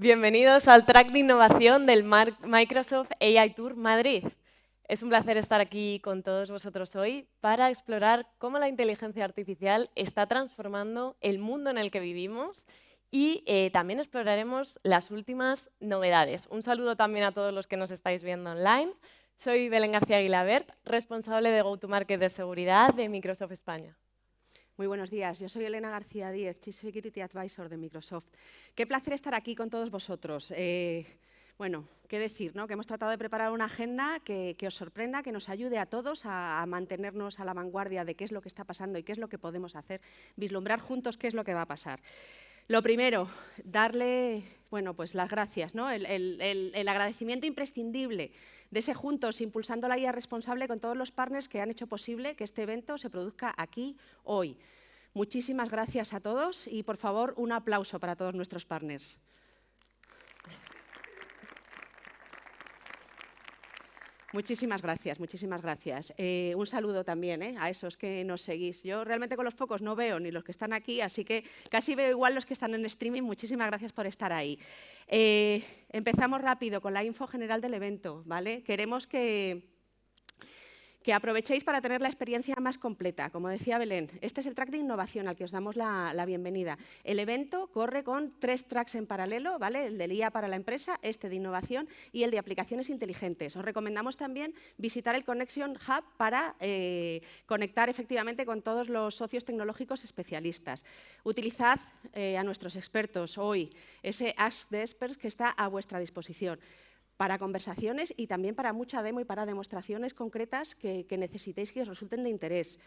Bienvenidos al track de innovación del Microsoft AI Tour Madrid. Es un placer estar aquí con todos vosotros hoy para explorar cómo la inteligencia artificial está transformando el mundo en el que vivimos y también exploraremos las últimas novedades. Un saludo también a todos los que nos estáis viendo online. Soy Belén García Guilabert, responsable de Go-to-Market de seguridad de Microsoft España. Muy buenos días, yo soy Elena García Díez, Chief Security Advisor de Microsoft. Qué placer estar aquí con todos vosotros. Bueno, qué decir, ¿no? Que hemos tratado de preparar una agenda que os sorprenda, que nos ayude a todos a mantenernos a la vanguardia de qué es lo que está pasando y qué es lo que podemos hacer, vislumbrar juntos qué es lo que va a pasar. Lo primero, darle pues las gracias, ¿no? el agradecimiento imprescindible de ese Juntos Impulsando la IA Responsable con todos los partners que han hecho posible que este evento se produzca aquí hoy. Muchísimas gracias a todos y, por favor, un aplauso para todos nuestros partners. Muchísimas gracias, muchísimas gracias. Un saludo también a esos que nos seguís. Yo realmente con los focos no veo ni los que están aquí, así que casi veo igual los que están en streaming. Muchísimas gracias por estar ahí. Empezamos rápido con la info general del evento, ¿vale? Queremos que aprovechéis para tener la experiencia más completa. Como decía Belén, este es el track de innovación al que os damos la bienvenida. El evento corre con 3 tracks en paralelo, ¿vale? El del IA para la empresa, este de innovación y el de aplicaciones inteligentes. Os recomendamos también visitar el Connection Hub para conectar efectivamente con todos los socios tecnológicos especialistas. Utilizad a nuestros expertos hoy, ese Ask the Experts que está a vuestra disposición, para conversaciones y también para mucha demo y para demostraciones concretas que necesitéis que os resulten de interés.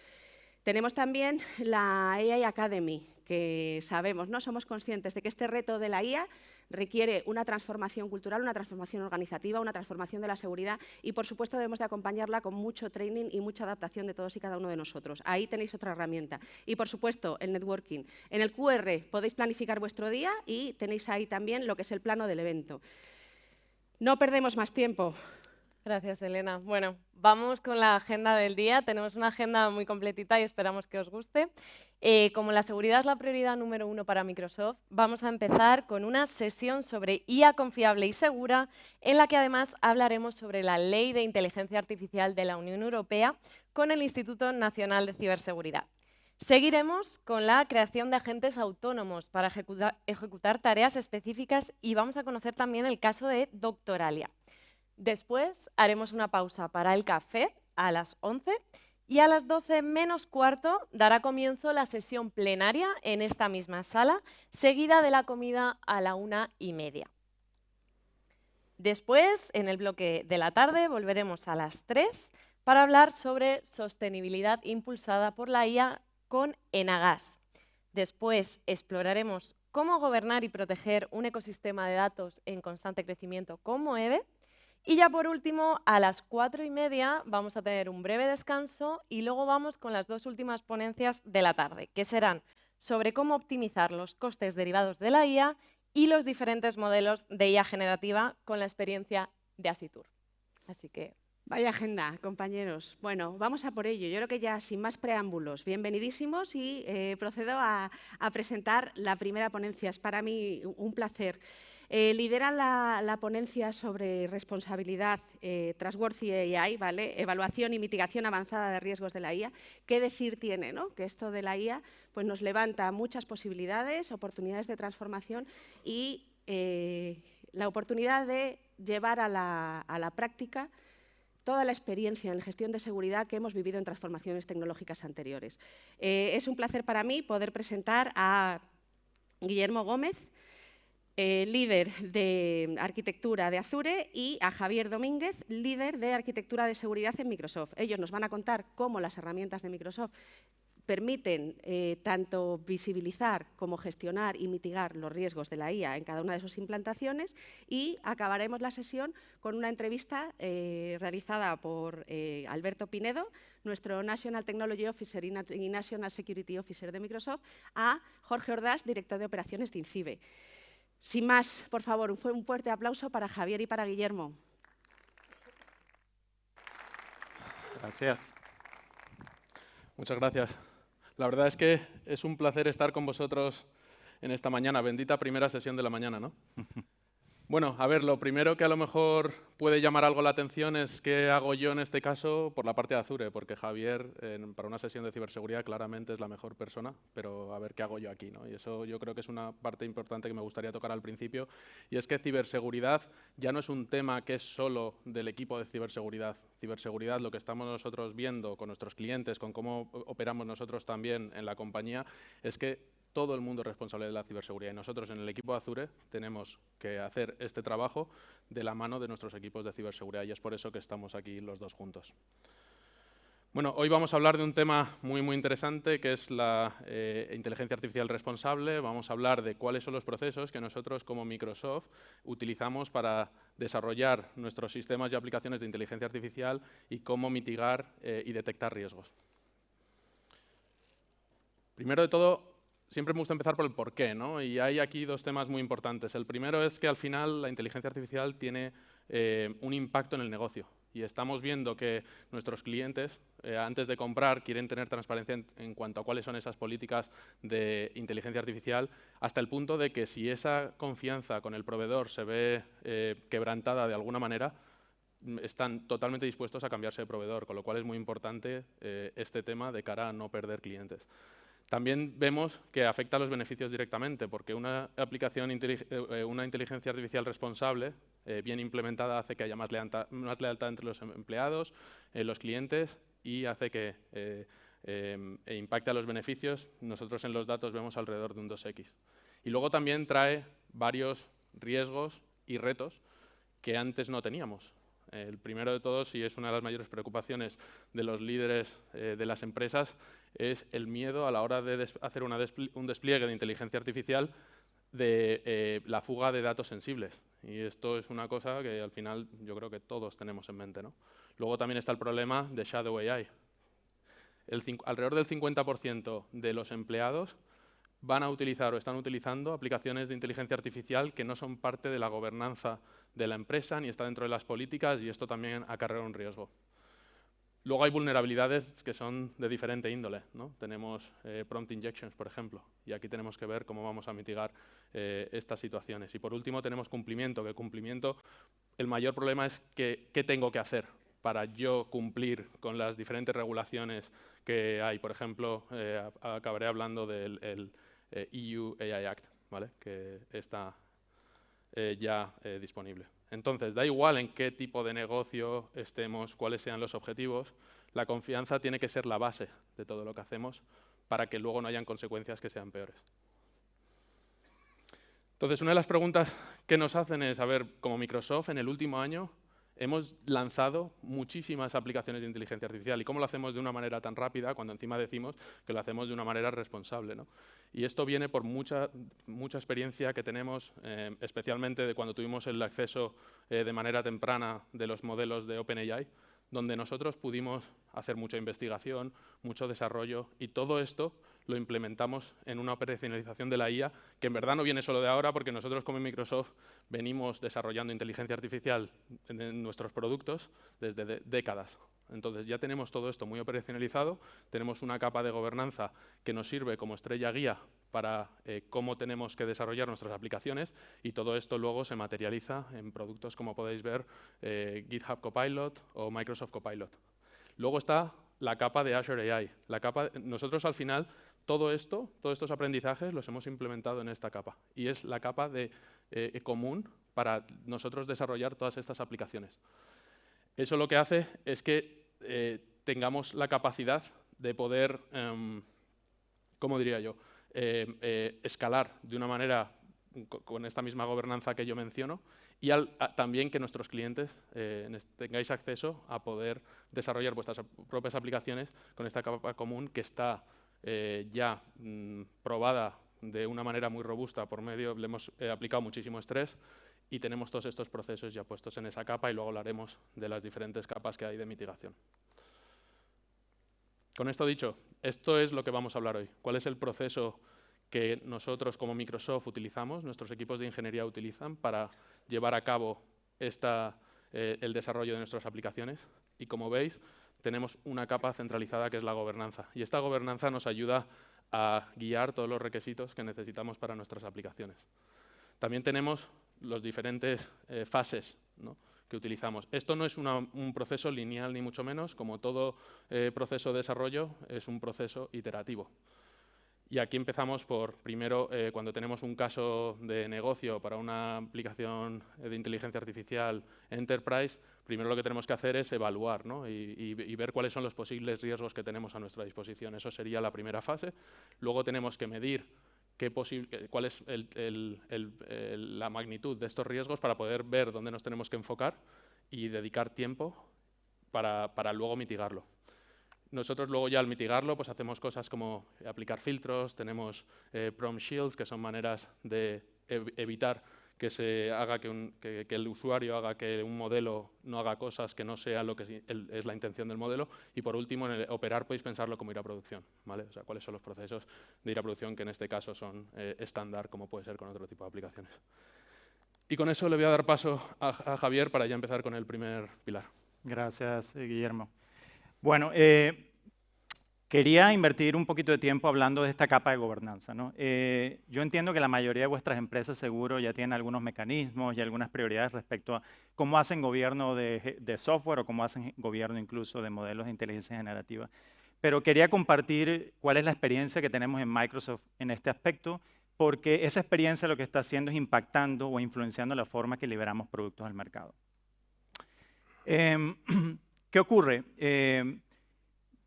Tenemos también la AI Academy, que sabemos, ¿no? Somos conscientes de que este reto de la IA requiere una transformación cultural, una transformación organizativa, una transformación de la seguridad y, por supuesto, debemos de acompañarla con mucho training y mucha adaptación de todos y cada uno de nosotros. Ahí tenéis otra herramienta. Y, por supuesto, el networking. En el QR podéis planificar vuestro día y tenéis ahí también lo que es el plano del evento. No perdemos más tiempo. Gracias, Elena. Bueno, vamos con la agenda del día. Tenemos una agenda muy completita y esperamos que os guste. Como la seguridad es la prioridad número 1 para Microsoft, vamos a empezar con una sesión sobre IA confiable y segura, en la que además hablaremos sobre la Ley de Inteligencia Artificial de la Unión Europea con el Instituto Nacional de Ciberseguridad. Seguiremos con la creación de agentes autónomos para ejecutar tareas específicas y vamos a conocer también el caso de Doctoralia. Después haremos una pausa para el café a las 11 y a las 12 menos cuarto dará comienzo la sesión plenaria en esta misma sala, seguida de la comida a la 1:30. Después, en el bloque de la tarde, volveremos a las 3 para hablar sobre sostenibilidad impulsada por la IA con Enagas. Después exploraremos cómo gobernar y proteger un ecosistema de datos en constante crecimiento con Moeve. Y ya por último, a las 4:30 vamos a tener un breve descanso y luego vamos con las 2 últimas ponencias de la tarde, que serán sobre cómo optimizar los costes derivados de la IA y los diferentes modelos de IA generativa con la experiencia de Asitur. Así que... Vaya agenda, compañeros. Bueno, vamos a por ello. Yo creo que ya sin más preámbulos, bienvenidísimos y procedo a presentar la primera ponencia. Es para mí un placer. Lidera la ponencia sobre responsabilidad Trustworthy AI, ¿vale? Evaluación y mitigación avanzada de riesgos de la IA. ¿Qué decir tiene, ¿no? Que esto de la IA pues nos levanta muchas posibilidades, oportunidades de transformación y la oportunidad de llevar a la práctica toda la experiencia en gestión de seguridad que hemos vivido en transformaciones tecnológicas anteriores. Es un placer para mí poder presentar a Guillermo Gómez, líder de arquitectura de Azure, y a Javier Domínguez, líder de arquitectura de seguridad en Microsoft. Ellos nos van a contar cómo las herramientas de Microsoft permiten tanto visibilizar como gestionar y mitigar los riesgos de la IA en cada una de sus implantaciones y acabaremos la sesión con una entrevista realizada por Alberto Pinedo, nuestro National Technology Officer y National Security Officer de Microsoft, a Jorge Ordaz, director de operaciones de INCIBE. Sin más, por favor, un fuerte aplauso para Javier y para Guillermo. Gracias. Muchas gracias. La verdad es que es un placer estar con vosotros en esta mañana, bendita primera sesión de la mañana, ¿no? Bueno, a ver, lo primero que a lo mejor puede llamar algo la atención es qué hago yo en este caso por la parte de Azure, porque Javier, para una sesión de ciberseguridad, claramente es la mejor persona, pero a ver qué hago yo aquí, ¿no? Y eso yo creo que es una parte importante que me gustaría tocar al principio, y es que ciberseguridad ya no es un tema que es solo del equipo de ciberseguridad. Ciberseguridad, lo que estamos nosotros viendo con nuestros clientes, con cómo operamos nosotros también en la compañía, es que todo el mundo es responsable de la ciberseguridad y nosotros en el equipo de Azure tenemos que hacer este trabajo de la mano de nuestros equipos de ciberseguridad y es por eso que estamos aquí los dos juntos. Bueno, hoy vamos a hablar de un tema muy interesante que es la inteligencia artificial responsable. Vamos a hablar de cuáles son los procesos que nosotros como Microsoft utilizamos para desarrollar nuestros sistemas y aplicaciones de inteligencia artificial y cómo mitigar y detectar riesgos. Primero de todo, siempre me gusta empezar por el porqué, ¿no? Y hay aquí dos temas muy importantes. El primero es que al final la inteligencia artificial tiene un impacto en el negocio. Y estamos viendo que nuestros clientes, antes de comprar, quieren tener transparencia en cuanto a cuáles son esas políticas de inteligencia artificial, hasta el punto de que si esa confianza con el proveedor se ve quebrantada de alguna manera, están totalmente dispuestos a cambiarse de proveedor, con lo cual es muy importante este tema de cara a no perder clientes. También vemos que afecta a los beneficios directamente, porque una inteligencia artificial responsable, bien implementada, hace que haya más lealtad entre los empleados, los clientes y hace que impacte a los beneficios. Nosotros en los datos vemos alrededor de un 2x. Y luego también trae varios riesgos y retos que antes no teníamos. El primero de todos, y es una de las mayores preocupaciones de los líderes de las empresas, es el miedo a la hora de hacer un despliegue de inteligencia artificial de la fuga de datos sensibles. Y esto es una cosa que al final yo creo que todos tenemos en mente, ¿no? Luego también está el problema de Shadow AI. Alrededor del 50% de los empleados van a utilizar o están utilizando aplicaciones de inteligencia artificial que no son parte de la gobernanza de la empresa ni está dentro de las políticas y esto también acarrea un riesgo. Luego hay vulnerabilidades que son de diferente índole, ¿no? Tenemos prompt injections, por ejemplo, y aquí tenemos que ver cómo vamos a mitigar estas situaciones. Y por último tenemos cumplimiento, que cumplimiento, el mayor problema es qué tengo que hacer para yo cumplir con las diferentes regulaciones que hay. Por ejemplo, acabaré hablando del EU AI Act, ¿vale? Que está ya disponible. Entonces, da igual en qué tipo de negocio estemos, cuáles sean los objetivos, la confianza tiene que ser la base de todo lo que hacemos para que luego no hayan consecuencias que sean peores. Entonces, una de las preguntas que nos hacen es, a ver, como Microsoft en el último año hemos lanzado muchísimas aplicaciones de inteligencia artificial. ¿Y cómo lo hacemos de una manera tan rápida cuando encima decimos que lo hacemos de una manera responsable, ¿no? Y esto viene por mucha experiencia que tenemos, especialmente de cuando tuvimos el acceso de manera temprana de los modelos de OpenAI, donde nosotros pudimos hacer mucha investigación, mucho desarrollo, y todo esto lo implementamos en una operacionalización de la IA, que en verdad no viene solo de ahora, porque nosotros como Microsoft venimos desarrollando inteligencia artificial en nuestros productos desde décadas. Entonces ya tenemos todo esto muy operacionalizado, tenemos una capa de gobernanza que nos sirve como estrella guía para cómo tenemos que desarrollar nuestras aplicaciones y todo esto luego se materializa en productos como podéis ver GitHub Copilot o Microsoft Copilot. Luego está la capa de Azure AI. Nosotros al final todos estos aprendizajes los hemos implementado en esta capa y es la capa común para nosotros desarrollar todas estas aplicaciones. Eso lo que hace es que tengamos la capacidad de poder, ¿cómo diría yo?, escalar de una manera con esta misma gobernanza que yo menciono y también que nuestros clientes tengáis acceso a poder desarrollar vuestras propias aplicaciones con esta capa común que está ya probada de una manera muy robusta por medio, le hemos aplicado muchísimo estrés y tenemos todos estos procesos ya puestos en esa capa y luego hablaremos de las diferentes capas que hay de mitigación. Con esto dicho, esto es lo que vamos a hablar hoy. ¿Cuál es el proceso que nosotros como Microsoft utilizamos, nuestros equipos de ingeniería utilizan para llevar a cabo el desarrollo de nuestras aplicaciones? Y como veis, tenemos una capa centralizada que es la gobernanza. Y esta gobernanza nos ayuda a guiar todos los requisitos que necesitamos para nuestras aplicaciones. También tenemos las diferentes fases, ¿no?, que utilizamos. Esto no es un proceso lineal ni mucho menos, como todo proceso de desarrollo es un proceso iterativo. Y aquí empezamos por, primero, cuando tenemos un caso de negocio para una aplicación de inteligencia artificial enterprise, primero lo que tenemos que hacer es evaluar, ¿no?, y ver cuáles son los posibles riesgos que tenemos a nuestra disposición. Eso sería la primera fase. Luego tenemos que medir cuál es la magnitud de estos riesgos para poder ver dónde nos tenemos que enfocar y dedicar tiempo para luego mitigarlo. Nosotros luego ya al mitigarlo pues hacemos cosas como aplicar filtros, tenemos prompt shields, que son maneras de evitar que el usuario haga que un modelo no haga cosas que no sean lo que es la intención del modelo. Y por último, en el operar podéis pensarlo como ir a producción, ¿vale? O sea, cuáles son los procesos de ir a producción, que en este caso son estándar, como puede ser con otro tipo de aplicaciones. Y con eso le voy a dar paso a Javier para ya empezar con el primer pilar. Gracias, Guillermo. Bueno, quería invertir un poquito de tiempo hablando de esta capa de gobernanza, ¿no? Yo entiendo que la mayoría de vuestras empresas seguro ya tienen algunos mecanismos y algunas prioridades respecto a cómo hacen gobierno de software o cómo hacen gobierno incluso de modelos de inteligencia generativa. Pero quería compartir cuál es la experiencia que tenemos en Microsoft en este aspecto, porque esa experiencia lo que está haciendo es impactando o influenciando la forma que liberamos productos al mercado. ¿Qué ocurre?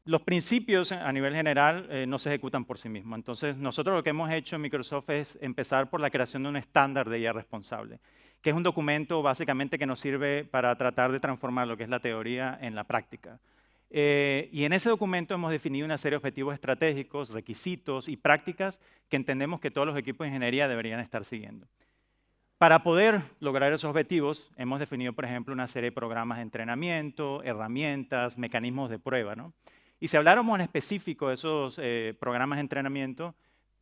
Los principios a nivel general no se ejecutan por sí mismos. Entonces, nosotros lo que hemos hecho en Microsoft es empezar por la creación de un estándar de IA responsable, que es un documento básicamente que nos sirve para tratar de transformar lo que es la teoría en la práctica. Y en ese documento hemos definido una serie de objetivos estratégicos, requisitos y prácticas que entendemos que todos los equipos de ingeniería deberían estar siguiendo. Para poder lograr esos objetivos, hemos definido, por ejemplo, una serie de programas de entrenamiento, herramientas, mecanismos de prueba, ¿no? Y si habláramos en específico de esos programas de entrenamiento,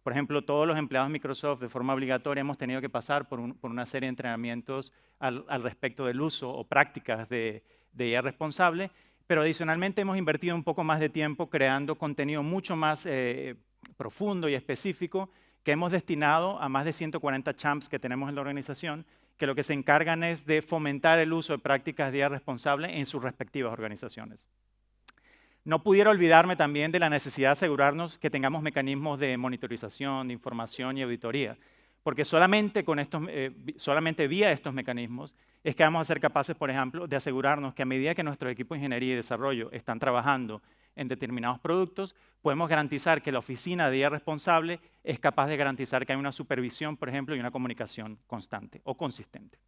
por ejemplo, todos los empleados de Microsoft de forma obligatoria hemos tenido que pasar por una serie de entrenamientos al respecto del uso o prácticas de IA responsable, pero adicionalmente hemos invertido un poco más de tiempo creando contenido mucho más profundo y específico que hemos destinado a más de 140 champs que tenemos en la organización, que lo que se encargan es de fomentar el uso de prácticas de IA responsable en sus respectivas organizaciones. No pudiera olvidarme también de la necesidad de asegurarnos que tengamos mecanismos de monitorización, de información y auditoría, porque solamente vía estos mecanismos es que vamos a ser capaces, por ejemplo, de asegurarnos que a medida que nuestros equipos de ingeniería y desarrollo están trabajando en determinados productos, podemos garantizar que la oficina de IA responsable es capaz de garantizar que hay una supervisión, por ejemplo, y una comunicación constante o consistente.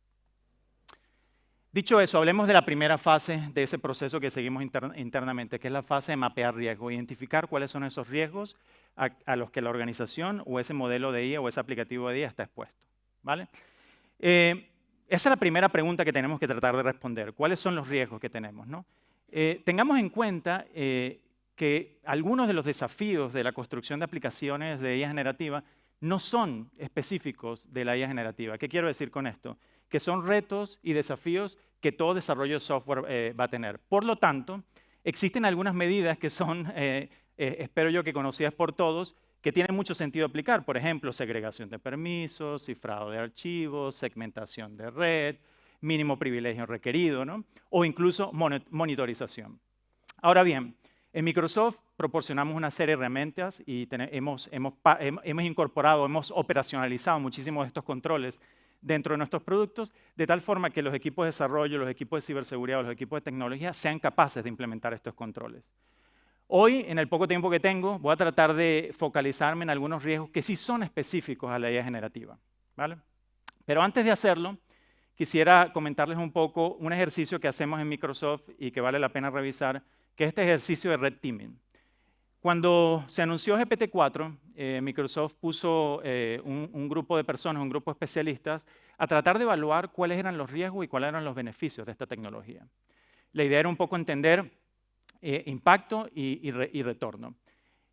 Dicho eso, hablemos de la primera fase de ese proceso que seguimos internamente, que es la fase de mapear riesgos, identificar cuáles son esos riesgos a los que la organización o ese modelo de IA o ese aplicativo de IA está expuesto, ¿vale? Esa es la primera pregunta que tenemos que tratar de responder. ¿Cuáles son los riesgos que tenemos, ¿no? Tengamos en cuenta que algunos de los desafíos de la construcción de aplicaciones de IA generativa no son específicos de la IA generativa. ¿Qué quiero decir con esto? Que son retos y desafíos que todo desarrollo de software va a tener. Por lo tanto, existen algunas medidas que son, espero yo que conocidas por todos, que tienen mucho sentido aplicar. Por ejemplo, segregación de permisos, cifrado de archivos, segmentación de red, mínimo privilegio requerido, ¿no? O incluso monitorización. Ahora bien, en Microsoft proporcionamos una serie de herramientas y hemos incorporado, hemos operacionalizado muchísimos de estos controles dentro de nuestros productos, de tal forma que los equipos de desarrollo, los equipos de ciberseguridad, los equipos de tecnología sean capaces de implementar estos controles. Hoy, en el poco tiempo que tengo, voy a tratar de focalizarme en algunos riesgos que sí son específicos a la IA generativa, ¿vale? Pero antes de hacerlo, quisiera comentarles un poco un ejercicio que hacemos en Microsoft y que vale la pena revisar, que es este ejercicio de red teaming. Cuando se anunció GPT-4, Microsoft puso un grupo de personas, un grupo de especialistas, a tratar de evaluar cuáles eran los riesgos y cuáles eran los beneficios de esta tecnología. La idea era un poco entender impacto y retorno.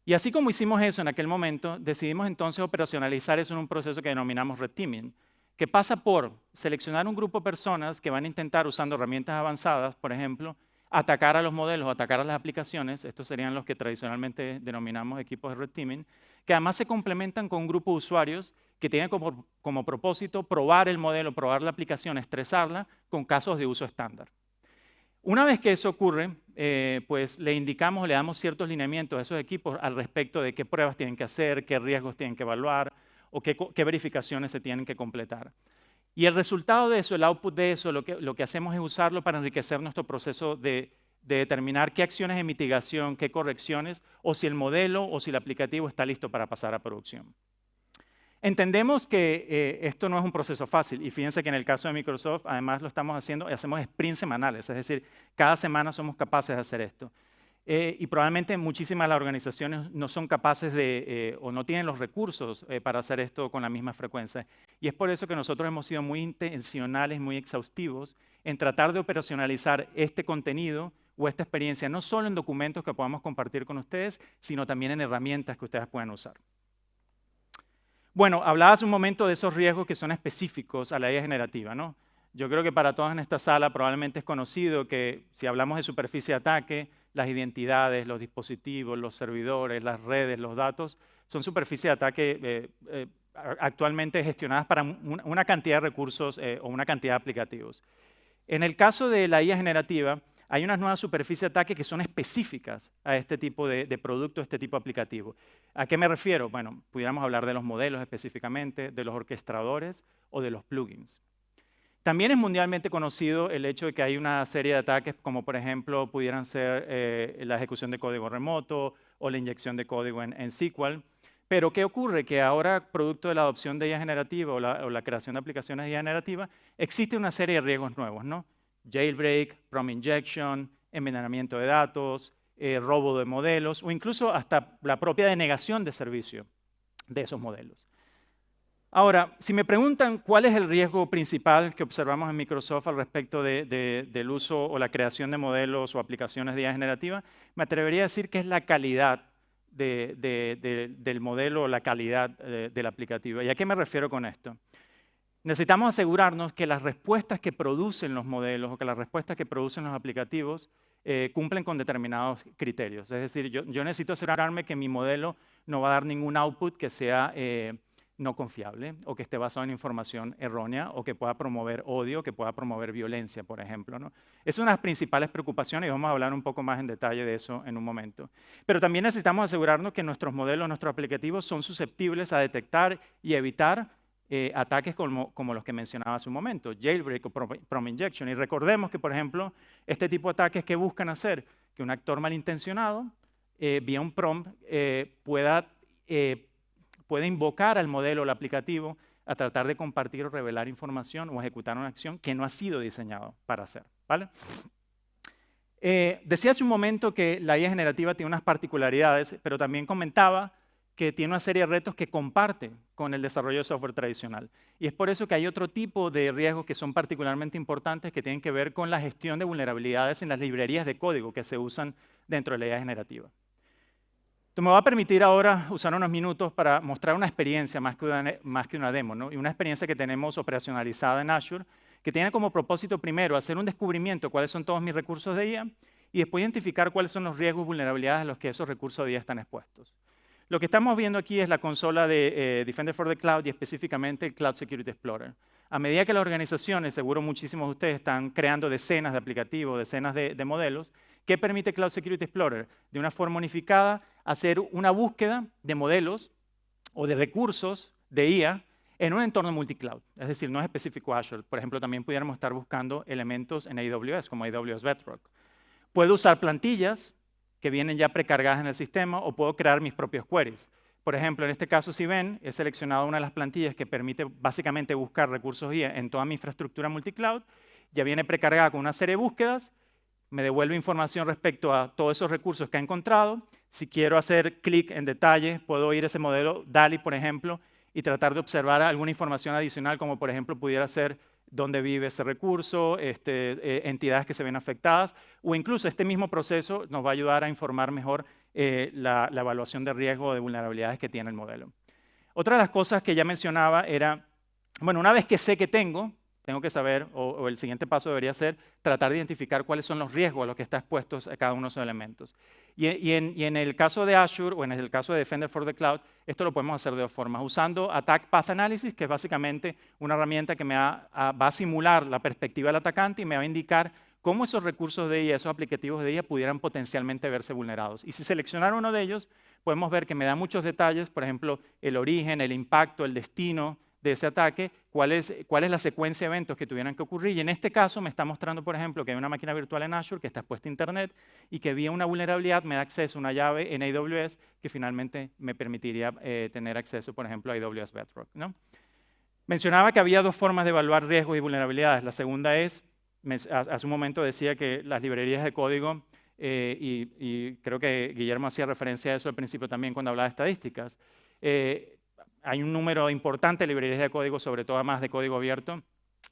Y así como hicimos eso en aquel momento, decidimos entonces operacionalizar eso en un proceso que denominamos red teaming, que pasa por seleccionar un grupo de personas que van a intentar, usando herramientas avanzadas, por ejemplo, atacar a los modelos, atacar a las aplicaciones. Estos serían los que tradicionalmente denominamos equipos de red teaming, que además se complementan con un grupo de usuarios que tiene como propósito probar el modelo, probar la aplicación, estresarla con casos de uso estándar. Una vez que eso ocurre, pues le indicamos, le damos ciertos lineamientos a esos equipos al respecto de qué pruebas tienen que hacer, qué riesgos tienen que evaluar o qué verificaciones se tienen que completar. Y el resultado de eso, el output de eso, lo que hacemos es usarlo para enriquecer nuestro proceso de determinar qué acciones de mitigación, qué correcciones, o si el modelo o si el aplicativo está listo para pasar a producción. Entendemos que esto no es un proceso fácil, y fíjense que en el caso de Microsoft, además lo estamos haciendo, y hacemos sprints semanales, es decir, cada semana somos capaces de hacer esto. Y probablemente muchísimas de las organizaciones no son capaces o no tienen los recursos para hacer esto con la misma frecuencia. Y es por eso que nosotros hemos sido muy intencionales, muy exhaustivos en tratar de operacionalizar este contenido o esta experiencia, no solo en documentos que podamos compartir con ustedes, sino también en herramientas que ustedes puedan usar. Bueno, hablaba hace un momento de esos riesgos que son específicos a la IA generativa, ¿no? Yo creo que para todos en esta sala probablemente es conocido que si hablamos de superficie de ataque, las identidades, los dispositivos, los servidores, las redes, los datos, son superficies de ataque actualmente gestionadas para una cantidad de recursos o una cantidad de aplicativos. En el caso de la IA generativa, hay unas nuevas superficies de ataque que son específicas a este tipo de producto, a este tipo de aplicativo. ¿A qué me refiero? Bueno, pudiéramos hablar de los modelos específicamente, de los orquestadores o de los plugins. También es mundialmente conocido el hecho de que hay una serie de ataques como por ejemplo pudieran ser la ejecución de código remoto o la inyección de código en SQL. Pero ¿qué ocurre? Que ahora, producto de la adopción de IA generativa o la creación de aplicaciones de IA generativa, existe una serie de riesgos nuevos, ¿no? Jailbreak, prompt injection, envenenamiento de datos, robo de modelos o incluso hasta la propia denegación de servicio de esos modelos. Ahora, si me preguntan cuál es el riesgo principal que observamos en Microsoft al respecto del uso o la creación de modelos o aplicaciones de IA generativa, me atrevería a decir que es la calidad del modelo o la calidad del aplicativo. ¿Y a qué me refiero con esto? Necesitamos asegurarnos que las respuestas que producen los modelos o que las respuestas que producen los aplicativos cumplen con determinados criterios. Es decir, yo necesito asegurarme que mi modelo no va a dar ningún output que sea no confiable o que esté basado en información errónea o que pueda promover odio, que pueda promover violencia, por ejemplo, ¿no? Es una de las principales preocupaciones y vamos a hablar un poco más en detalle de eso en un momento. Pero también necesitamos asegurarnos que nuestros modelos, nuestros aplicativos son susceptibles a detectar y evitar ataques como los que mencionaba hace un momento, jailbreak o prompt injection. Y recordemos que, por ejemplo, este tipo de ataques que buscan hacer que un actor malintencionado, vía un prompt, pueda invocar al modelo o al aplicativo a tratar de compartir o revelar información o ejecutar una acción que no ha sido diseñado para hacer, ¿vale? Decía hace un momento que la IA generativa tiene unas particularidades, pero también comentaba que tiene una serie de retos que comparte con el desarrollo de software tradicional. Y es por eso que hay otro tipo de riesgos que son particularmente importantes que tienen que ver con la gestión de vulnerabilidades en las librerías de código que se usan dentro de la IA generativa. Esto me va a permitir ahora usar unos minutos para mostrar una experiencia más que una demo, ¿no? Y una experiencia que tenemos operacionalizada en Azure, que tiene como propósito primero hacer un descubrimiento de cuáles son todos mis recursos de IA y después identificar cuáles son los riesgos y vulnerabilidades a los que esos recursos de IA están expuestos. Lo que estamos viendo aquí es la consola de Defender for the Cloud y específicamente el Cloud Security Explorer. A medida que las organizaciones, seguro muchísimos de ustedes están creando decenas de aplicativos, decenas de modelos, ¿qué permite Cloud Security Explorer? De una forma unificada, hacer una búsqueda de modelos o de recursos de IA en un entorno multicloud. Es decir, no es específico a Azure. Por ejemplo, también pudiéramos estar buscando elementos en AWS, como AWS Bedrock. Puedo usar plantillas que vienen ya precargadas en el sistema o puedo crear mis propios queries. Por ejemplo, en este caso, si ven, he seleccionado una de las plantillas que permite básicamente buscar recursos IA en toda mi infraestructura multicloud. Ya viene precargada con una serie de búsquedas, me devuelve información respecto a todos esos recursos que ha encontrado. Si quiero hacer clic en detalle, puedo ir a ese modelo DALI, por ejemplo, y tratar de observar alguna información adicional, como por ejemplo pudiera ser dónde vive ese recurso, entidades que se ven afectadas, o incluso este mismo proceso nos va a ayudar a informar mejor la evaluación de riesgo o de vulnerabilidades que tiene el modelo. Otra de las cosas que ya mencionaba era, bueno, una vez que sé que tengo tengo que saber, o el siguiente paso debería ser tratar de identificar cuáles son los riesgos a los que está expuestos a cada uno de esos elementos. Y en el caso de Azure o en el caso de Defender for the Cloud, esto lo podemos hacer de dos formas, usando Attack Path Analysis, que es básicamente una herramienta que va a simular la perspectiva del atacante y me va a indicar cómo esos recursos de IA, esos aplicativos de IA pudieran potencialmente verse vulnerados. Y si seleccionar uno de ellos, podemos ver que me da muchos detalles, por ejemplo, el origen, el impacto, el destino de ese ataque, cuál es la secuencia de eventos que tuvieran que ocurrir. Y en este caso me está mostrando, por ejemplo, que hay una máquina virtual en Azure que está expuesta a Internet y que vía una vulnerabilidad me da acceso a una llave en AWS que finalmente me permitiría tener acceso, por ejemplo, a AWS Bedrock, ¿no? Mencionaba que había dos formas de evaluar riesgos y vulnerabilidades. La segunda es, hace un momento decía que las librerías de código, y creo que Guillermo hacía referencia a eso al principio también cuando hablaba de estadísticas, hay un número importante de librerías de código, sobre todo más de código abierto,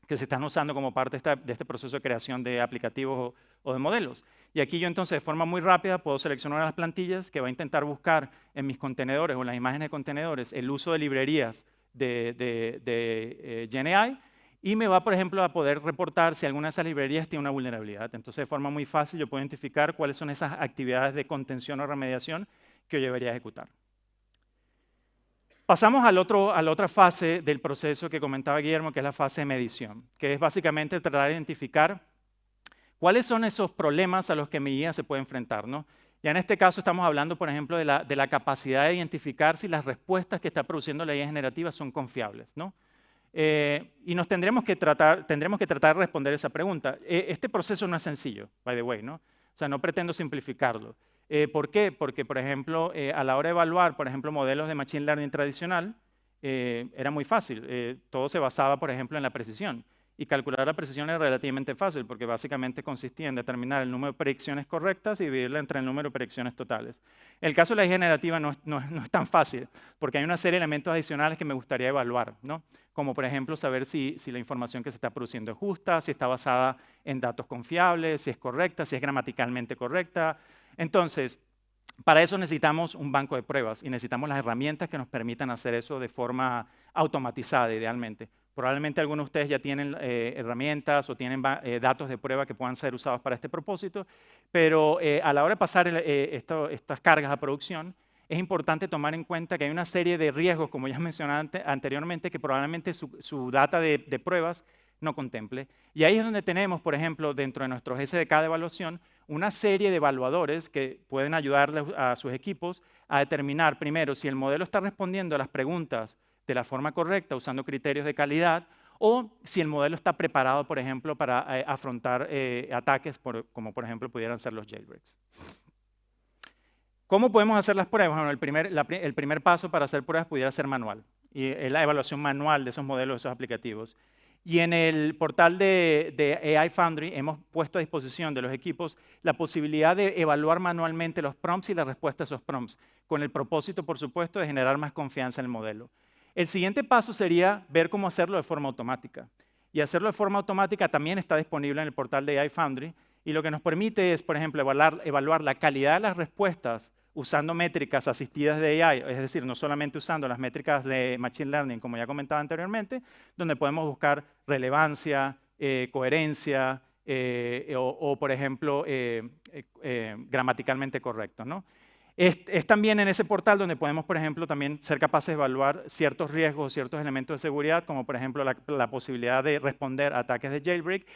que se están usando como parte de este proceso de creación de aplicativos o de modelos. Y aquí yo entonces de forma muy rápida puedo seleccionar las plantillas que va a intentar buscar en mis contenedores o en las imágenes de contenedores el uso de librerías de GenAI y me va, por ejemplo, a poder reportar si alguna de esas librerías tiene una vulnerabilidad. Entonces de forma muy fácil yo puedo identificar cuáles son esas actividades de contención o remediación que yo debería ejecutar. Pasamos a la otra fase del proceso que comentaba Guillermo, que es la fase de medición, que es básicamente tratar de identificar cuáles son esos problemas a los que mi IA se puede enfrentar, ¿no? Ya en este caso estamos hablando, por ejemplo, de la capacidad de identificar si las respuestas que está produciendo la IA generativa son confiables, ¿no? Y tendremos que tratar de responder esa pregunta. Este proceso no es sencillo, by the way, ¿no? O sea, no pretendo simplificarlo. ¿Por qué? Porque, por ejemplo, a la hora de evaluar, por ejemplo, modelos de Machine Learning tradicional, era muy fácil. Todo se basaba, por ejemplo, en la precisión. Y calcular la precisión era relativamente fácil, porque básicamente consistía en determinar el número de predicciones correctas y dividirla entre el número de predicciones totales. El caso de la IA generativa no es tan fácil, porque hay una serie de elementos adicionales que me gustaría evaluar, ¿no? Como, por ejemplo, saber si la información que se está produciendo es justa, si está basada en datos confiables, si es correcta, si es gramaticalmente correcta. Entonces, para eso necesitamos un banco de pruebas y necesitamos las herramientas que nos permitan hacer eso de forma automatizada, idealmente. Probablemente algunos de ustedes ya tienen herramientas o tienen datos de prueba que puedan ser usados para este propósito, pero a la hora de pasar estas cargas a producción, es importante tomar en cuenta que hay una serie de riesgos, como ya mencioné anteriormente, que probablemente su data de pruebas no contemple. Y ahí es donde tenemos, por ejemplo, dentro de nuestros SDK de evaluación, una serie de evaluadores que pueden ayudarles a sus equipos a determinar, primero, si el modelo está respondiendo a las preguntas de la forma correcta, usando criterios de calidad, o si el modelo está preparado, por ejemplo, para afrontar ataques, como por ejemplo pudieran ser los jailbreaks. ¿Cómo podemos hacer las pruebas? Bueno, el primer paso para hacer pruebas pudiera ser manual, y es la evaluación manual de esos modelos, de esos aplicativos. Y en el portal de AI Foundry hemos puesto a disposición de los equipos la posibilidad de evaluar manualmente los prompts y la respuesta a esos prompts, con el propósito, por supuesto, de generar más confianza en el modelo. El siguiente paso sería ver cómo hacerlo de forma automática. Y hacerlo de forma automática también está disponible en el portal de AI Foundry, y lo que nos permite es, por ejemplo, evaluar la calidad de las respuestas usando métricas asistidas de AI, es decir, no solamente usando las métricas de Machine Learning, como ya comentaba anteriormente, donde podemos buscar relevancia, coherencia o, por ejemplo, gramaticalmente correcto, ¿no? Es también en ese portal donde podemos, por ejemplo, también ser capaces de evaluar ciertos riesgos, ciertos elementos de seguridad, como por ejemplo la posibilidad de responder a ataques de jailbreak.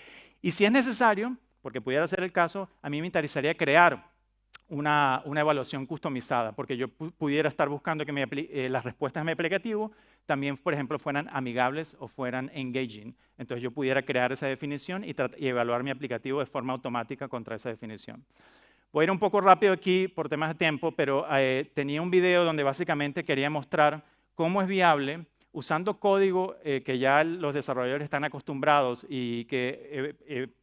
Y si es necesario, porque pudiera ser el caso, a mí me interesaría crear una evaluación customizada, porque yo pudiera estar buscando que las respuestas de mi aplicativo también, por ejemplo, fueran amigables o fueran engaging. Entonces yo pudiera crear esa definición y evaluar mi aplicativo de forma automática contra esa definición. Voy a ir un poco rápido aquí por temas de tiempo, pero tenía un video donde básicamente quería mostrar cómo es viable, usando código que ya los desarrolladores están acostumbrados y que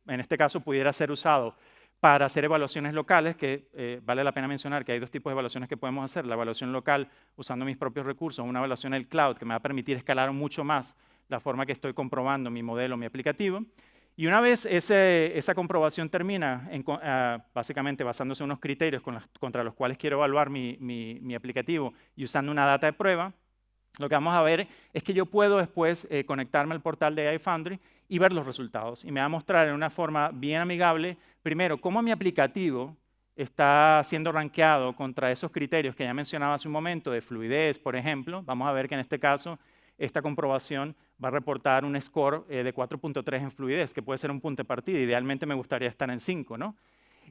en este caso pudiera ser usado para hacer evaluaciones locales, que vale la pena mencionar que hay dos tipos de evaluaciones que podemos hacer. La evaluación local usando mis propios recursos, una evaluación en el cloud que me va a permitir escalar mucho más la forma que estoy comprobando mi modelo, mi aplicativo. Y una vez esa comprobación termina, básicamente basándose en unos criterios contra los cuales quiero evaluar mi aplicativo y usando una data de prueba, lo que vamos a ver es que yo puedo después conectarme al portal de AI Foundry y ver los resultados. Y me va a mostrar en una forma bien amigable, primero, cómo mi aplicativo está siendo rankeado contra esos criterios que ya mencionaba hace un momento, de fluidez, por ejemplo. Vamos a ver que en este caso, esta comprobación va a reportar un score de 4.3 en fluidez, que puede ser un punto de partida. Idealmente me gustaría estar en 5, ¿no?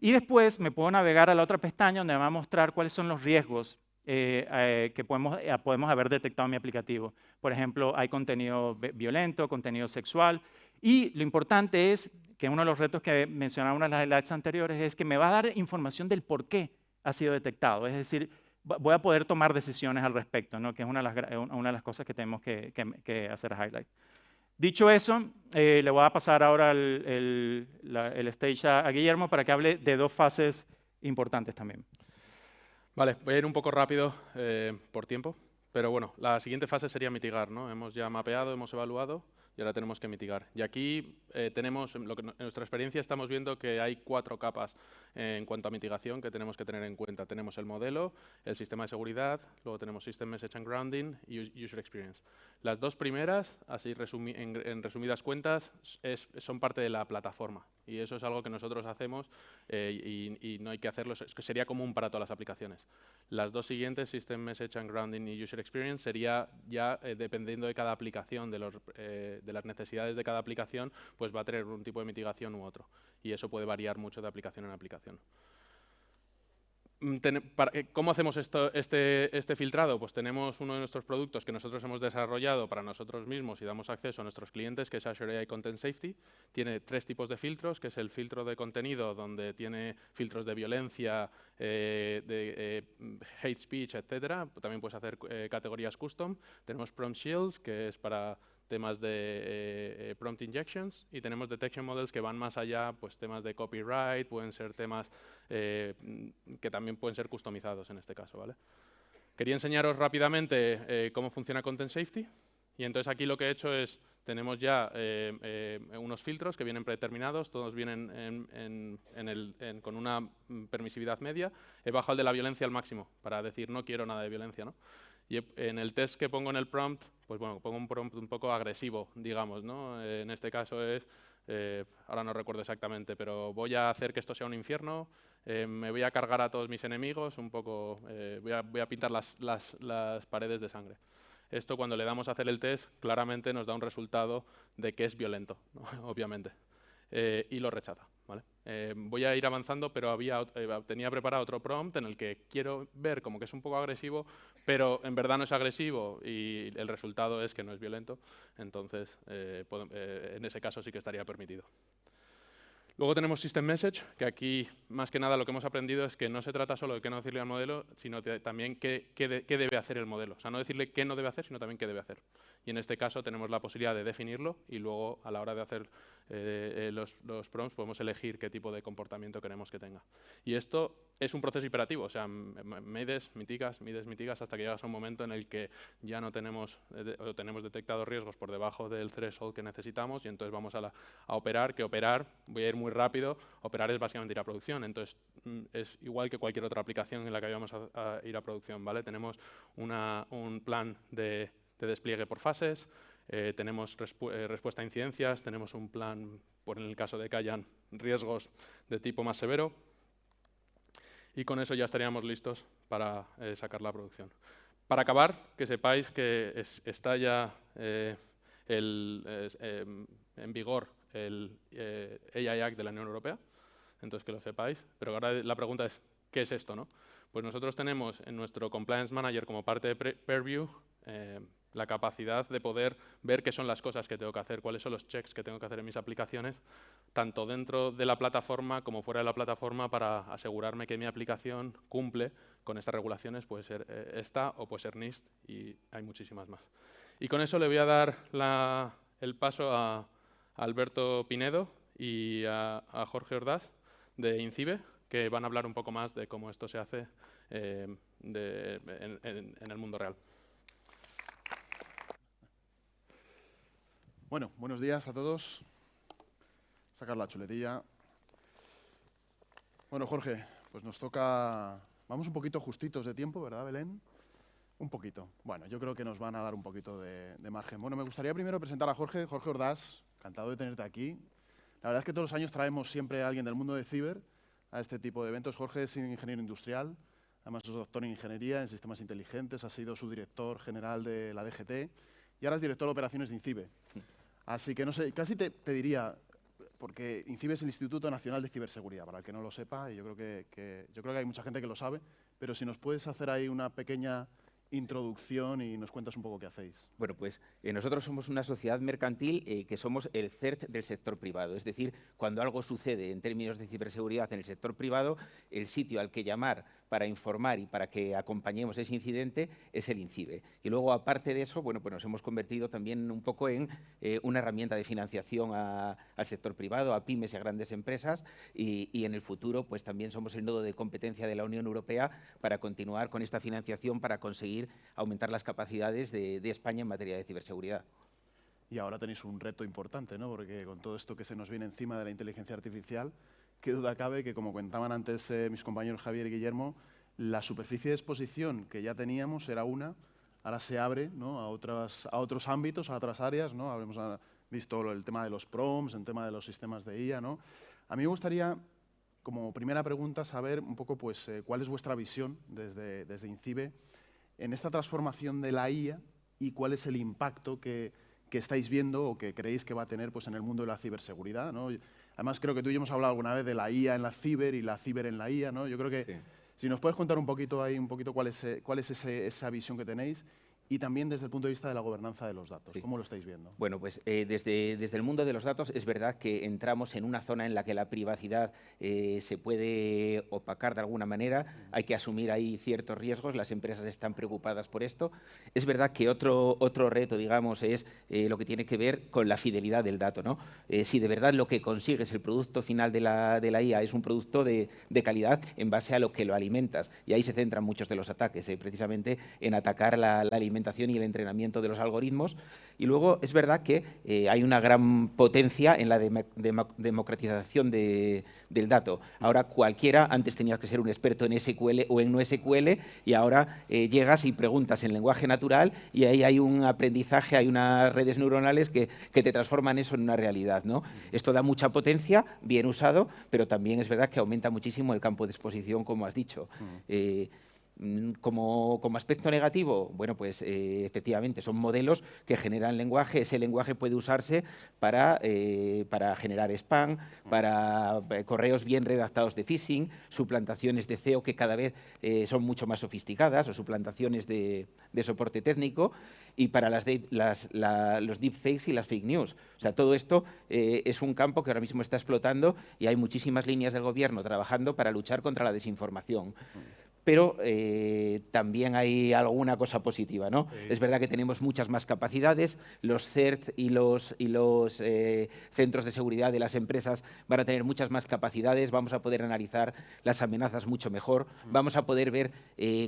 Y después me puedo navegar a la otra pestaña donde me va a mostrar cuáles son los riesgos que podemos haber detectado en mi aplicativo. Por ejemplo, hay contenido violento, contenido sexual. Y lo importante es que uno de los retos que mencionaba en una de las slides anteriores es que me va a dar información del por qué ha sido detectado. Es decir, voy a poder tomar decisiones al respecto, ¿no? Que es una de las cosas que tenemos que hacer a highlight. Dicho eso, le voy a pasar ahora el stage a Guillermo para que hable de dos fases importantes también. Vale, voy a ir un poco rápido por tiempo, pero bueno, la siguiente fase sería mitigar, ¿no? Hemos ya mapeado, hemos evaluado y ahora tenemos que mitigar. Y aquí tenemos, en nuestra experiencia estamos viendo que hay 4 capas en cuanto a mitigación que tenemos que tener en cuenta. Tenemos el modelo, el sistema de seguridad, luego tenemos System Message and Grounding y User Experience. Las 2 primeras, así en resumidas cuentas, son parte de la plataforma. Y eso es algo que nosotros hacemos y no hay que hacerlo, es que sería común para todas las aplicaciones. Las 2 siguientes, System Message and Grounding y User Experience, sería ya dependiendo de cada aplicación, de las necesidades de cada aplicación, pues va a tener un tipo de mitigación u otro. Y eso puede variar mucho de aplicación en aplicación. ¿Cómo hacemos este filtrado? Pues tenemos uno de nuestros productos que nosotros hemos desarrollado para nosotros mismos y damos acceso a nuestros clientes, que es Azure AI Content Safety. Tiene 3 tipos de filtros, que es el filtro de contenido, donde tiene filtros de violencia, de hate speech, etcétera. También puedes hacer categorías custom. Tenemos Prompt Shields, que es para temas de prompt injections, y tenemos detection models que van más allá, pues temas de copyright, pueden ser temas que también pueden ser customizados en este caso, ¿vale? Quería enseñaros rápidamente cómo funciona Content Safety, y entonces aquí lo que he hecho es, tenemos ya unos filtros que vienen predeterminados, todos vienen con una permisividad media. He bajado el de la violencia al máximo para decir no quiero nada de violencia, ¿no? Y en el test que pongo en el prompt, pues bueno, pongo un prompt un poco agresivo, digamos, ¿no? En este caso es, ahora no recuerdo exactamente, pero voy a hacer que esto sea un infierno, me voy a cargar a todos mis enemigos, un poco, voy a pintar las paredes de sangre. Esto cuando le damos a hacer el test, claramente nos da un resultado de que es violento, ¿no? Obviamente, y lo rechaza, ¿vale? Voy a ir avanzando, pero tenía preparado otro prompt en el que quiero ver como que es un poco agresivo, pero en verdad no es agresivo y el resultado es que no es violento, entonces en ese caso sí que estaría permitido. Luego tenemos System Message, que aquí más que nada lo que hemos aprendido es que no se trata solo de qué no decirle al modelo, sino también qué debe hacer el modelo. O sea, no decirle qué no debe hacer, sino también qué debe hacer. Y en este caso tenemos la posibilidad de definirlo y luego a la hora de hacer los prompts podemos elegir qué tipo de comportamiento queremos que tenga. Y esto es un proceso iterativo, o sea, mides, mitigas hasta que llegas a un momento en el que ya no tenemos detectados riesgos por debajo del threshold que necesitamos y entonces vamos a operar, que operar, voy a ir muy rápido, operar es básicamente ir a producción, entonces es igual que cualquier otra aplicación en la que vayamos a ir a producción, ¿vale? Tenemos un plan de despliegue por fases, tenemos respuesta a incidencias, tenemos un plan por en el caso de que hayan riesgos de tipo más severo y con eso ya estaríamos listos para sacar la producción. Para acabar, que sepáis que está ya en vigor el AI Act de la Unión Europea, entonces que lo sepáis, pero ahora la pregunta es, ¿qué es esto, no? Pues nosotros tenemos en nuestro Compliance Manager como parte de Purview la capacidad de poder ver qué son las cosas que tengo que hacer, cuáles son los checks que tengo que hacer en mis aplicaciones, tanto dentro de la plataforma como fuera de la plataforma para asegurarme que mi aplicación cumple con estas regulaciones, puede ser esta o puede ser NIST y hay muchísimas más. Y con eso le voy a dar el paso a Alberto Pinedo y a Jorge Ordaz de INCIBE, que van a hablar un poco más de cómo esto se hace en el mundo real. Bueno, buenos días a todos. Sacar la chuletilla. Bueno, Jorge, pues nos toca... Vamos un poquito justitos de tiempo, ¿verdad, Belén? Un poquito. Bueno, yo creo que nos van a dar un poquito de margen. Bueno, me gustaría primero presentar a Jorge Ordaz. Encantado de tenerte aquí. La verdad es que todos los años traemos siempre a alguien del mundo de ciber a este tipo de eventos. Jorge es ingeniero industrial, además es doctor en ingeniería en sistemas inteligentes, ha sido subdirector general de la DGT y ahora es director de operaciones de INCIBE. Así que no sé, casi te diría, porque INCIBE es el Instituto Nacional de Ciberseguridad, para el que no lo sepa, y yo creo que hay mucha gente que lo sabe, pero si nos puedes hacer ahí una pequeña introducción y nos cuentas un poco qué hacéis. Bueno, pues nosotros somos una sociedad mercantil que somos el CERT del sector privado. Es decir, cuando algo sucede en términos de ciberseguridad en el sector privado, el sitio al que llamar para informar y para que acompañemos ese incidente es el INCIBE. Y luego, aparte de eso, bueno, pues nos hemos convertido también un poco en una herramienta de financiación al sector privado, a pymes y a grandes empresas, y en el futuro pues también somos el nodo de competencia de la Unión Europea para continuar con esta financiación para conseguir aumentar las capacidades de España en materia de ciberseguridad. Y ahora tenéis un reto importante, ¿no? Porque con todo esto que se nos viene encima de la inteligencia artificial, qué duda cabe que, como contaban antes mis compañeros Javier y Guillermo, la superficie de exposición que ya teníamos era una, ahora se abre, ¿no?, a otros ámbitos, a otras áreas, ¿no? Habremos visto el tema de los prompts, el tema de los sistemas de IA, ¿no? A mí me gustaría, como primera pregunta, saber un poco pues, cuál es vuestra visión desde INCIBE en esta transformación de la IA y cuál es el impacto que estáis viendo o que creéis que va a tener pues, en el mundo de la ciberseguridad, ¿no? Además, creo que tú y yo hemos hablado alguna vez de la IA en la ciber y la ciber en la IA, ¿no? Yo creo que Sí. si nos puedes contar un poquito cuál es esa visión que tenéis y también desde el punto de vista de la gobernanza de los datos. Sí. ¿Cómo lo estáis viendo? Bueno, pues desde el mundo de los datos es verdad que entramos en una zona en la que la privacidad se puede opacar de alguna manera, hay que asumir ahí ciertos riesgos, las empresas están preocupadas por esto. Es verdad que otro reto, digamos, es lo que tiene que ver con la fidelidad del dato, ¿no? Si de verdad lo que consigues, el producto final de la IA, es un producto de calidad en base a lo que lo alimentas, y ahí se centran muchos de los ataques, precisamente en atacar la alimentación y el entrenamiento de los algoritmos. Y luego es verdad que hay una gran potencia en la democratización del dato. Ahora cualquiera, antes tenías que ser un experto en SQL o en no SQL, y ahora llegas y preguntas en lenguaje natural y ahí hay un aprendizaje, hay unas redes neuronales que te transforman eso en una realidad, ¿no? Esto da mucha potencia, bien usado, pero también es verdad que aumenta muchísimo el campo de exposición, como has dicho. Como aspecto negativo, bueno, pues efectivamente son modelos que generan lenguaje. Ese lenguaje puede usarse para generar spam, para correos bien redactados de phishing, suplantaciones de SEO que cada vez son mucho más sofisticadas, o suplantaciones de soporte técnico, y para los deepfakes y las fake news. O sea, todo esto es un campo que ahora mismo está explotando y hay muchísimas líneas del gobierno trabajando para luchar contra la desinformación. Pero también hay alguna cosa positiva, ¿no? Sí. Es verdad que tenemos muchas más capacidades, los CERT y los centros de seguridad de las empresas van a tener muchas más capacidades, vamos a poder analizar las amenazas mucho mejor, vamos a poder ver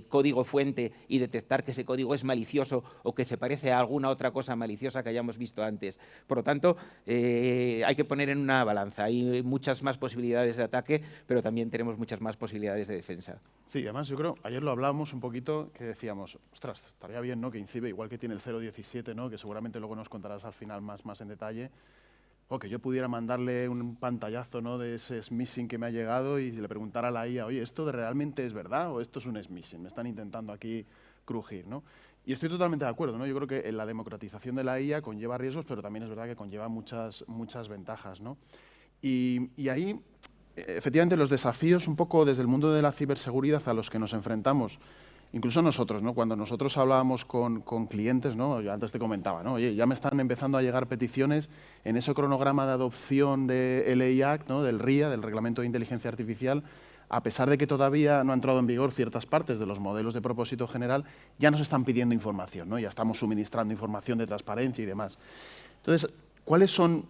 código fuente y detectar que ese código es malicioso o que se parece a alguna otra cosa maliciosa que hayamos visto antes. Por lo tanto, hay que poner en una balanza, hay muchas más posibilidades de ataque, pero también tenemos muchas más posibilidades de defensa. Sí, además yo creo, ayer lo hablábamos un poquito, que decíamos, ostras, estaría bien, ¿no?, que INCIBE, igual que tiene el 017, ¿no?, que seguramente luego nos contarás al final más en detalle, o que yo pudiera mandarle un pantallazo, ¿no?, de ese smishing que me ha llegado y le preguntara a la IA, oye, ¿esto realmente es verdad o esto es un smishing? Me están intentando aquí crujir, ¿no? Y estoy totalmente de acuerdo, ¿no? Yo creo que la democratización de la IA conlleva riesgos, pero también es verdad que conlleva muchas ventajas, ¿no? Y ahí, efectivamente, los desafíos un poco desde el mundo de la ciberseguridad a los que nos enfrentamos, incluso nosotros, ¿no?, cuando nosotros hablábamos con clientes, ¿no?, yo antes te comentaba, ¿no?, oye, ya me están empezando a llegar peticiones en ese cronograma de adopción del LI Act, ¿no?, del RIA, del Reglamento de Inteligencia Artificial, a pesar de que todavía no ha entrado en vigor ciertas partes de los modelos de propósito general, ya nos están pidiendo información, ¿no?, ya estamos suministrando información de transparencia y demás. Entonces, ¿cuáles son,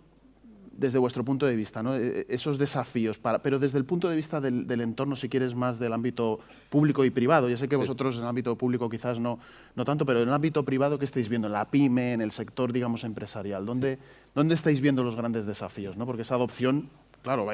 desde vuestro punto de vista, ¿no?, esos desafíos, pero desde el punto de vista del entorno, si quieres, más del ámbito público y privado? Ya sé que vosotros en el ámbito público quizás no tanto, pero en el ámbito privado, ¿qué estáis viendo? En la pyme, en el sector, digamos, empresarial. ¿Dónde estáis viendo los grandes desafíos, ¿no? Porque esa adopción, claro,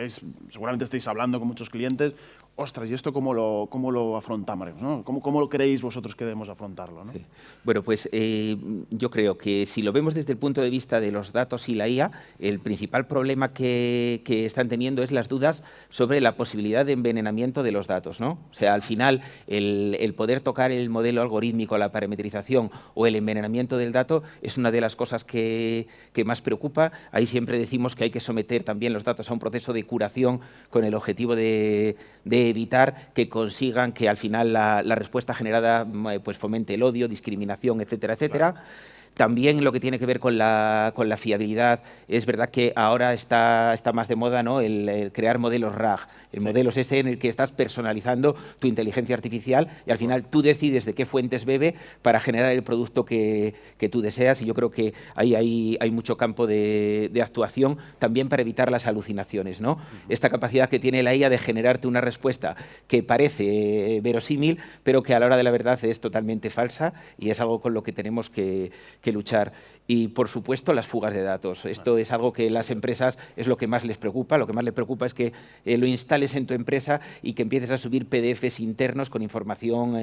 seguramente estáis hablando con muchos clientes, ostras, ¿y esto cómo lo afrontamos, ¿no? ¿Cómo lo creéis vosotros que debemos afrontarlo, ¿no? Sí. Bueno, pues yo creo que si lo vemos desde el punto de vista de los datos y la IA, el principal problema que están teniendo es las dudas sobre la posibilidad de envenenamiento de los datos, ¿no? O sea, al final, el poder tocar el modelo algorítmico, la parametrización o el envenenamiento del dato es una de las cosas que más preocupa. Ahí siempre decimos que hay que someter también los datos a un proceso de curación con el objetivo de evitar que consigan que al final la respuesta generada pues fomente el odio, discriminación, etcétera, etcétera. Claro. También lo que tiene que ver con la fiabilidad, es verdad que ahora está más de moda, ¿no?, el crear modelos RAG. El modelo es ese en el que estás personalizando tu inteligencia artificial y al final tú decides de qué fuentes bebe para generar el producto que tú deseas, y yo creo que ahí hay mucho campo de actuación también para evitar las alucinaciones, ¿no? Esta capacidad que tiene la IA de generarte una respuesta que parece verosímil, pero que a la hora de la verdad es totalmente falsa, y es algo con lo que tenemos que luchar. Y, por supuesto, las fugas de datos. Esto es algo que las empresas es lo que más les preocupa. Lo que más les preocupa es que lo instales en tu empresa y que empieces a subir PDFs internos con información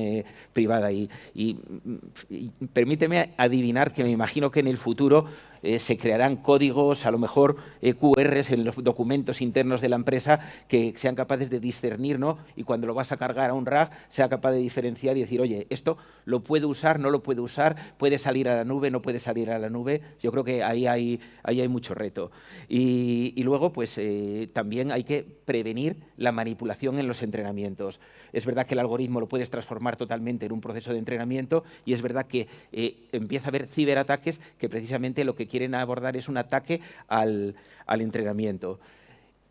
privada. Y permíteme adivinar que me imagino que en el futuro se crearán códigos, a lo mejor QRs en los documentos internos de la empresa que sean capaces de discernir, ¿no? Y cuando lo vas a cargar a un RAG, sea capaz de diferenciar y decir, oye, esto lo puedo usar, no lo puedo usar, puede salir a la nube, no puede salir a la nube. Yo creo que ahí hay mucho reto. Y luego, pues también hay que prevenir la manipulación en los entrenamientos. Es verdad que el algoritmo lo puedes transformar totalmente en un proceso de entrenamiento, y es verdad que empieza a haber ciberataques que precisamente lo que quieren abordar es un ataque al entrenamiento.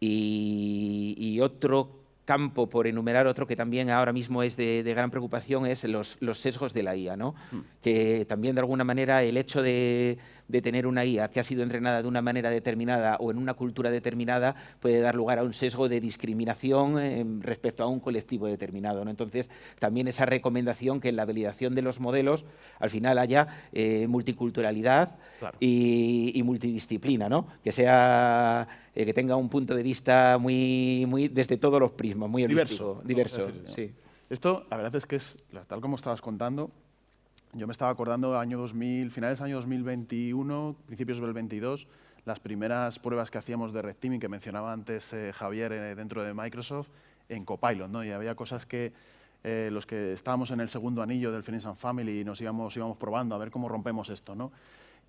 Y otro campo, por enumerar otro que también ahora mismo es de gran preocupación, es los sesgos de la IA, ¿no? Que también, de alguna manera, el hecho de tener una IA que ha sido entrenada de una manera determinada o en una cultura determinada puede dar lugar a un sesgo de discriminación respecto a un colectivo determinado, ¿no? Entonces, también esa recomendación que en la validación de los modelos al final haya multiculturalidad, claro, y multidisciplina, ¿no? Que sea que tenga un punto de vista muy desde todos los prismas, muy holístico, diverso. Sí. Esto, la verdad es que es, tal como estabas contando, yo me estaba acordando año 2000, finales del año 2021, principios del 22, las primeras pruebas que hacíamos de red teaming que mencionaba antes Javier dentro de Microsoft en Copilot, ¿no? Y había cosas que los que estábamos en el segundo anillo del Friends and Family nos íbamos probando a ver cómo rompemos esto, ¿no?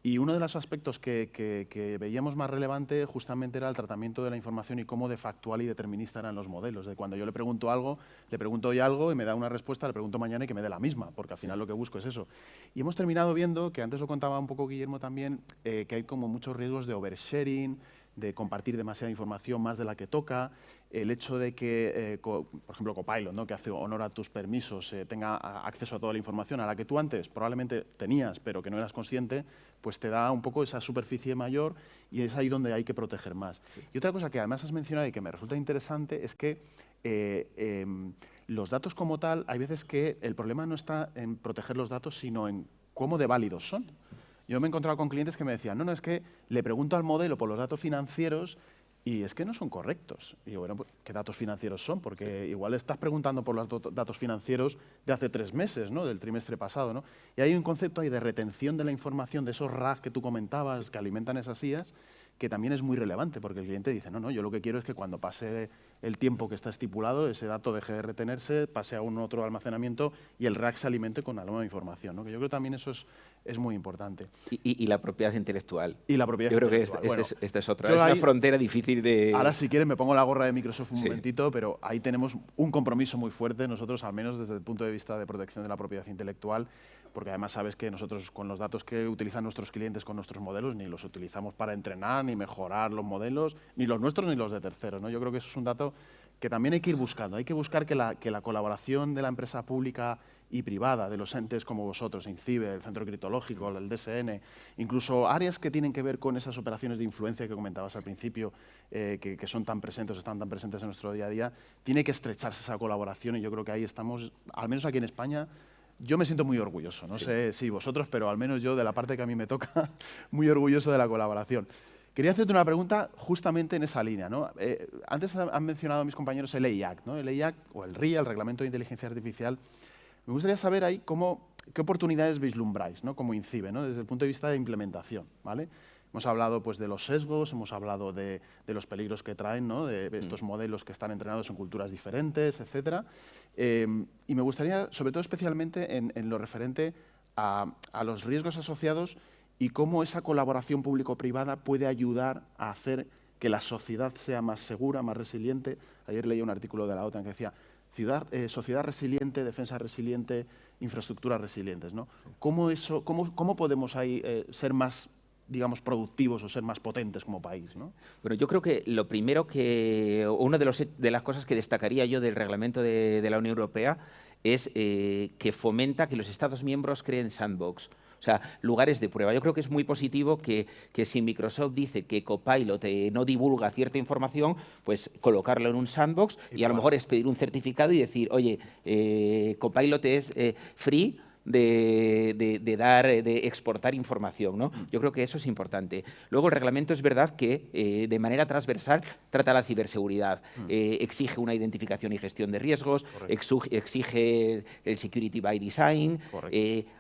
Y uno de los aspectos que veíamos más relevante justamente era el tratamiento de la información y cómo de factual y determinista eran los modelos. De cuando yo le pregunto hoy algo y me da una respuesta, le pregunto mañana y que me dé la misma, porque al final lo que busco es eso. Y hemos terminado viendo, que antes lo contaba un poco Guillermo también, que hay como muchos riesgos de oversharing, de compartir demasiada información más de la que toca, el hecho de que, por ejemplo, Copilot, ¿no?, que hace honor a tus permisos, tenga acceso a toda la información a la que tú antes probablemente tenías, pero que no eras consciente, pues te da un poco esa superficie mayor, y es ahí donde hay que proteger más. Sí. Y otra cosa que además has mencionado y que me resulta interesante es que los datos como tal, hay veces que el problema no está en proteger los datos, sino en cómo de válidos son. Yo me he encontrado con clientes que me decían, no, es que le pregunto al modelo por los datos financieros y es que no son correctos. Y digo, bueno, pues, ¿qué datos financieros son? Porque igual estás preguntando por los datos financieros de hace 3 meses, ¿no?, del trimestre pasado, ¿no? Y hay un concepto ahí de retención de la información, de esos RAG que tú comentabas, que alimentan esas IAs, que también es muy relevante, porque el cliente dice, no, yo lo que quiero es que cuando pase el tiempo que está estipulado, ese dato deje de retenerse, pase a un otro almacenamiento y el RAG se alimente con la nueva información, ¿no? Que yo creo que también eso es muy importante. Y la propiedad intelectual. Y la propiedad intelectual. Yo creo que esta es otra. Es una frontera difícil de... Ahora, si quieres, me pongo la gorra de Microsoft un momentito, pero ahí tenemos un compromiso muy fuerte nosotros, al menos desde el punto de vista de protección de la propiedad intelectual, porque además sabes que nosotros con los datos que utilizan nuestros clientes con nuestros modelos ni los utilizamos para entrenar, ni mejorar los modelos, ni los nuestros ni los de terceros, ¿no? Yo creo que eso es un dato que también hay que ir buscando. Hay que buscar que la colaboración de la empresa pública y privada, de los entes como vosotros, INCIBE, el Centro Criptológico, el DSN, incluso áreas que tienen que ver con esas operaciones de influencia que comentabas al principio, que son tan presentes, están tan presentes en nuestro día a día, tiene que estrecharse esa colaboración, y yo creo que ahí estamos, al menos aquí en España. Yo me siento muy orgulloso, no sé si vosotros, pero al menos yo, de la parte que a mí me toca, muy orgulloso de la colaboración. quería hacerte una pregunta justamente en esa línea, ¿no? Antes han mencionado mis compañeros el AI Act, ¿no? El AI Act o el RIA, el Reglamento de Inteligencia Artificial. Me gustaría saber ahí qué oportunidades vislumbráis, ¿no? Como INCIBE, ¿no? Desde el punto de vista de implementación, ¿vale? Hemos hablado pues, de los sesgos, hemos hablado de los peligros que traen, ¿no? De estos modelos que están entrenados en culturas diferentes, etc. Y me gustaría, sobre todo especialmente en lo referente a los riesgos asociados y cómo esa colaboración público-privada puede ayudar a hacer que la sociedad sea más segura, más resiliente. Ayer leí un artículo de la OTAN que decía sociedad resiliente, defensa resiliente, infraestructuras resilientes, ¿no? ¿Cómo podemos ahí ser más, digamos, productivos o ser más potentes como país, ¿no? Bueno, yo creo que lo primero una de las cosas que destacaría yo del reglamento de la Unión Europea es que fomenta que los Estados miembros creen sandbox. O sea, lugares de prueba. Yo creo que es muy positivo que si Microsoft dice que Copilot no divulga cierta información, pues colocarlo en un sandbox y a lo mejor es pedir un certificado y decir, oye, Copilot es free de exportar información, ¿no? Yo creo que eso es importante. Luego, el reglamento es verdad que de manera transversal trata la ciberseguridad. Exige una identificación y gestión de riesgos, exige el Security by Design,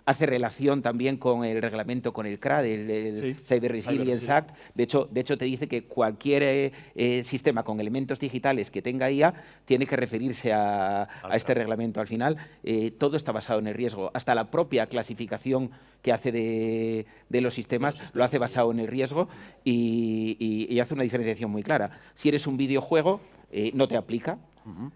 hace relación también con el reglamento, con el CRAD, el Cyber Resilience Act. De hecho, te dice que cualquier sistema con elementos digitales que tenga IA tiene que referirse a este reglamento. Al final, todo está basado en el riesgo. Hasta la propia clasificación que hace de los sistemas lo hace basado en el riesgo y hace una diferenciación muy clara. Si eres un videojuego, no te aplica.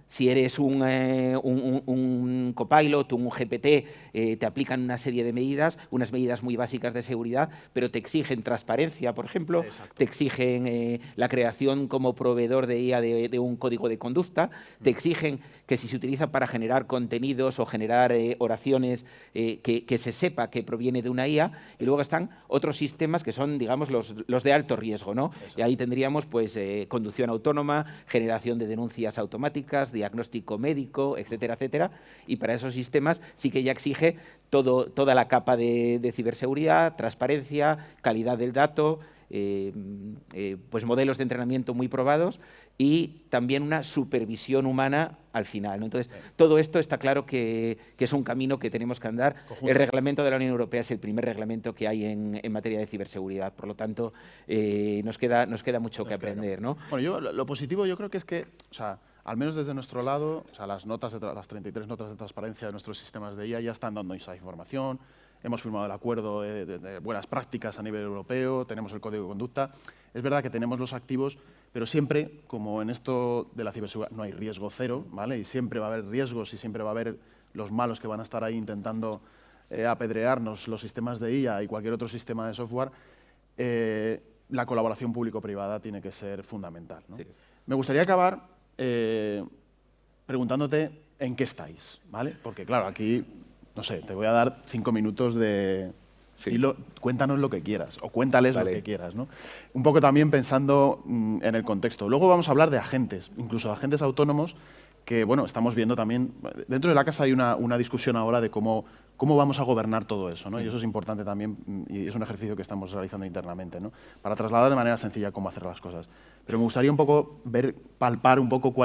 Si eres un Copilot, un GPT, te aplican una serie de medidas, unas medidas muy básicas de seguridad, pero te exigen transparencia, por ejemplo, te exigen la creación como proveedor de IA de un código de conducta, te exigen que si se utiliza para generar contenidos o generar oraciones, que se sepa que proviene de una IA, y luego están otros sistemas que son, digamos, los de alto riesgo, ¿no? Y ahí tendríamos pues conducción autónoma, generación de denuncias automáticas, diagnóstico médico, etcétera, etcétera. Y para esos sistemas sí que ya exige toda la capa de ciberseguridad, transparencia, calidad del dato, pues modelos de entrenamiento muy probados y también una supervisión humana al final, ¿no? Entonces, todo esto está claro que es un camino que tenemos que andar. El reglamento de la Unión Europea es el primer reglamento que hay en materia de ciberseguridad, por lo tanto, nos queda mucho que aprender, ¿no? Bueno, lo positivo yo creo que es que, o sea, al menos desde nuestro lado, o sea, las 33 notas de transparencia de nuestros sistemas de IA ya están dando esa información. Hemos firmado el acuerdo de buenas prácticas a nivel europeo, tenemos el código de conducta. Es verdad que tenemos los activos, pero siempre, como en esto de la ciberseguridad, no hay riesgo cero, ¿vale? Y siempre va a haber riesgos y siempre va a haber los malos que van a estar ahí intentando apedrearnos los sistemas de IA y cualquier otro sistema de software. La colaboración público-privada tiene que ser fundamental, ¿no? Sí. Me gustaría acabar preguntándote en qué estáis, ¿vale? Porque, claro, aquí, no sé, te voy a dar 5 minutos de... Sí. Cuéntanos lo que quieras, o cuéntales lo que quieras, ¿no? Un poco también pensando en el contexto. Luego vamos a hablar de agentes, incluso de agentes autónomos, que, bueno, estamos viendo también... Dentro de la casa hay una discusión ahora de cómo vamos a gobernar todo eso, ¿no? Y eso es importante también, y es un ejercicio que estamos realizando internamente, ¿no? Para trasladar de manera sencilla cómo hacer las cosas. Pero me gustaría un poco palpar un poco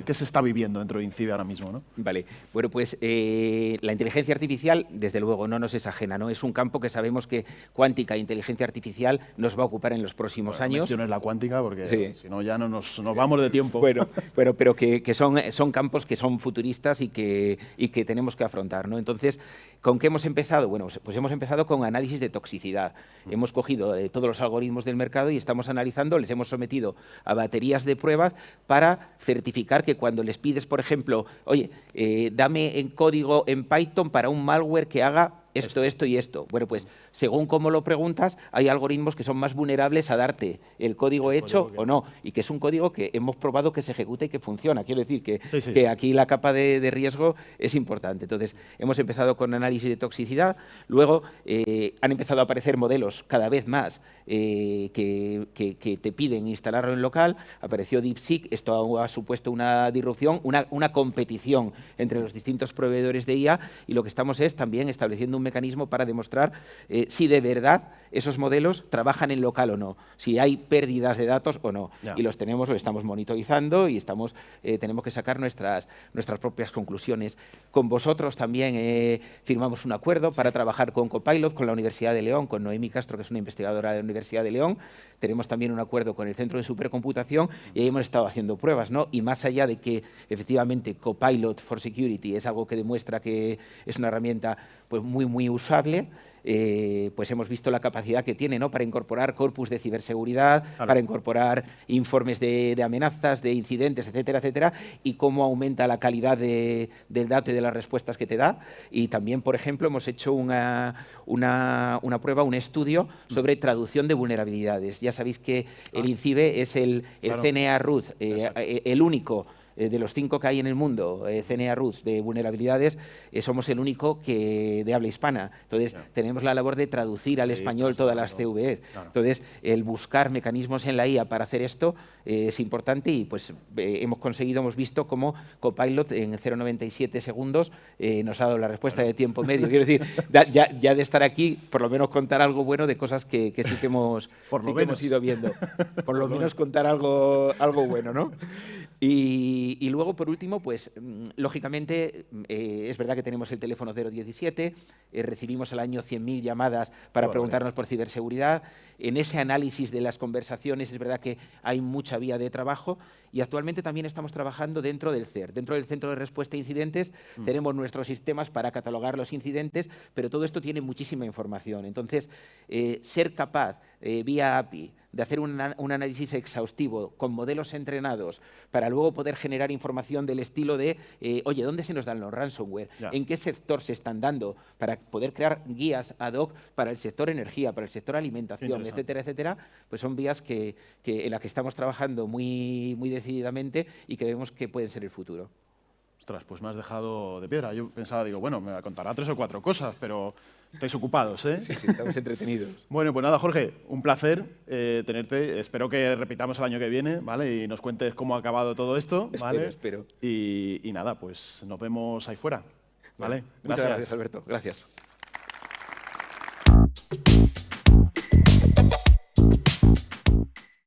qué se está viviendo dentro de INCIBE ahora mismo, ¿no? Vale. Bueno, pues la inteligencia artificial, desde luego, no nos es ajena, ¿no? Es un campo que sabemos que cuántica e inteligencia artificial nos va a ocupar en los próximos años. No menciones la cuántica porque si no ya nos vamos de tiempo. Bueno, pero que son campos que son futuristas y que tenemos que afrontar, ¿no? Entonces, ¿con qué hemos empezado? Bueno, pues hemos empezado con análisis de toxicidad. Hemos cogido todos los algoritmos del mercado y estamos analizando, les hemos sometido a baterías de pruebas para certificar que cuando les pides, por ejemplo, oye, dame en código en Python para un malware que haga esto y esto. Bueno, pues según cómo lo preguntas, hay algoritmos que son más vulnerables a darte el código hecho o no, y que es un código que hemos probado que se ejecuta y que funciona. Quiero decir que aquí la capa de riesgo es importante. Entonces, hemos empezado con análisis de toxicidad, luego han empezado a aparecer modelos cada vez más que te piden instalarlo en local. Apareció DeepSeek, esto ha supuesto una disrupción, una competición entre los distintos proveedores de IA, y lo que estamos es también estableciendo un mecanismo para demostrar si de verdad esos modelos trabajan en local o no, si hay pérdidas de datos o no. Ya. Y los estamos monitorizando y tenemos que sacar nuestras propias conclusiones. Con vosotros también firmamos un acuerdo para trabajar con Copilot, con la Universidad de León, con Noemi Castro, que es una investigadora de la Universidad de León. Tenemos también un acuerdo con el Centro de Supercomputación y ahí hemos estado haciendo pruebas, ¿no? Y más allá de que efectivamente Copilot for Security es algo que demuestra que es una herramienta pues, muy usable, pues hemos visto la capacidad que tiene, ¿no? Para incorporar corpus de ciberseguridad, para incorporar informes de amenazas, de incidentes, etcétera, etcétera, y cómo aumenta la calidad del dato y de las respuestas que te da. Y también, por ejemplo, hemos hecho una prueba, un estudio sobre traducción de vulnerabilidades. Ya sabéis que el INCIBE es el CNA-RUT, el único de los 5 que hay en el mundo, CNA-RUT, de vulnerabilidades, somos el único de habla hispana. Entonces, tenemos la labor de traducir al español todas las CVE. Entonces, el buscar mecanismos en la IA para hacer esto es importante y pues hemos visto cómo Copilot en 0,97 segundos nos ha dado la respuesta de tiempo medio. Quiero decir, ya de estar aquí, por lo menos contar algo bueno de cosas que sí que hemos ido viendo. Por lo menos contar algo bueno, ¿no? Y luego, por último, pues lógicamente es verdad que tenemos el teléfono 017, recibimos al año 100.000 llamadas para preguntarnos por ciberseguridad. En ese análisis de las conversaciones es verdad que hay mucha vía de trabajo y actualmente también estamos trabajando dentro del CER, dentro del Centro de Respuesta a Incidentes. Tenemos nuestros sistemas para catalogar los incidentes, pero todo esto tiene muchísima información. Entonces, ser capaz, vía API, de hacer un análisis exhaustivo con modelos entrenados para luego poder generar información del estilo de, oye, ¿dónde se nos dan los ransomware? ¿En qué sector se están dando? Para poder crear guías ad hoc para el sector energía, para el sector alimentación, etcétera, etcétera, pues son vías en las que estamos trabajando muy decididamente y que vemos que pueden ser el futuro. Ostras, pues me has dejado de piedra. Yo pensaba, digo, bueno, me contará 3 o 4 cosas, pero estáis ocupados, ¿eh? Sí, estamos entretenidos. Bueno, pues nada, Jorge, un placer tenerte. Espero que repitamos el año que viene, ¿vale? Y nos cuentes cómo ha acabado todo esto, ¿vale? Espero. Y nada, pues nos vemos ahí fuera, ¿vale? Muchas gracias, Alberto. Gracias.